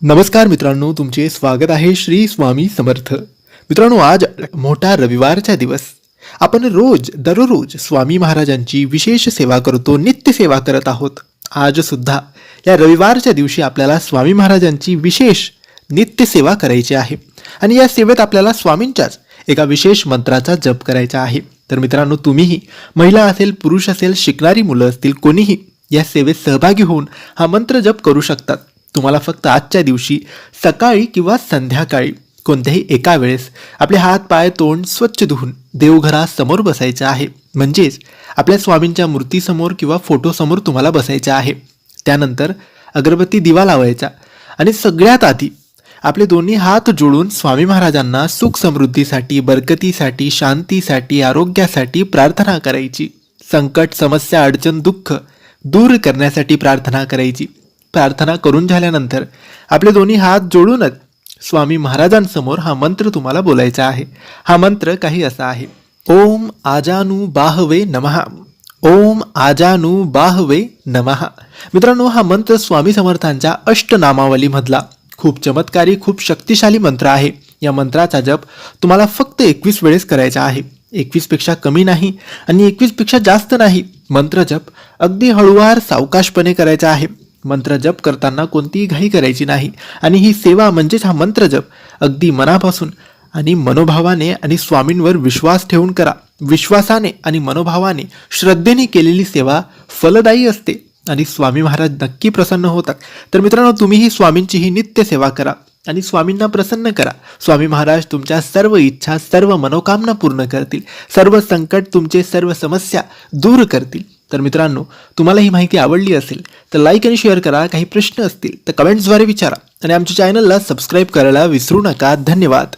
नमस्कार मित्रांनो, तुमचे स्वागत आहे श्री स्वामी समर्थ. मित्रांनो, आज मोठा रविवारचा दिवस. आपण दररोज स्वामी महाराजांची विशेष सेवा करतो, नित्य सेवा करत आहोत. आज सुद्धा या रविवारच्या दिवशी आपल्याला स्वामी महाराजांची विशेष नित्य सेवा करायची आहे आणि या सेवेत आपल्याला स्वामींच्याच एका विशेष मंत्राचा जप करायचा आहे. तर मित्रांनो, तुम्हीही महिला असेल, पुरुष असेल, शिकणारी मुलं असतील, कोणीही या सेवेत सहभागी होऊन हा मंत्र जप करू शकतात. तुम्हाला फक्त आजच्या दिवशी सकाळी किंवा संध्याकाळी कोणत्याही एका वेळेस आपले हात, पाय, तोंड स्वच्छ धुवून देवघरासमोर बसायचं आहे. म्हणजेच आपल्या स्वामींच्या मूर्तीसमोर किंवा फोटोसमोर तुम्हाला बसायचं आहे. त्यानंतर अगरबत्ती, दिवा लावायचा आणि सगळ्यात आधी आपले दोन्ही हात जोडून स्वामी महाराजांना सुख समृद्धीसाठी, बरकतीसाठी, शांतीसाठी, आरोग्यासाठी प्रार्थना करायची. संकट, समस्या, अडचण, दुःख दूर करण्यासाठी प्रार्थना करायची. प्रार्थना करून झाल्यानंतर आपले दोन्ही हात जोडूनच स्वामी महाराजांसमोर हा मंत्र तुम्हाला बोलायचा आहे. हा मंत्र काही असा आहे: ओम आजानु बाहवे नमः, ओम आजानु बाहवे नमः. मित्रांनो, हा मंत्र स्वामी समर्थांच्या अष्टनामावलीमधला खूप चमत्कारी, खूप शक्तिशाली मंत्र आहे. या मंत्राचा जप तुम्हाला फक्त 21 वेळेस करायचा आहे. 21 पेक्षा कमी नाही आणि 21 पेक्षा जास्त नाही. मंत्र जप अगदी हळूवार, सावकाशपणे करायचा आहे. मंत्र जप करताना कोणतीही घाई करायची नाही आणि ही सेवा म्हणजेच हा मंत्र जप अगदी मनापासून आणि मनोभावाने आणि स्वामींवर विश्वास ठेवून करा. विश्वासाने आणि मनोभावाने, श्रद्धेने केलेली सेवा फलदायी असते आणि स्वामी महाराज नक्की प्रसन्न होतात. तर मित्रांनो, तुम्हीही स्वामींची ही नित्य सेवा करा आणि स्वामींना प्रसन्न करा. स्वामी महाराज तुमच्या सर्व इच्छा, सर्व मनोकामना पूर्ण करतील. सर्व संकट, तुमचे सर्व समस्या दूर करतील. तर मित्रांनो, तुम्हाला ही माहिती आवडली असेल तर लाईक आणि शेअर करा. काही प्रश्न असतील तर कमेंट्सद्वारे विचारा आणि आमच्या चॅनलला सबस्क्राईब करायला विसरू नका. धन्यवाद.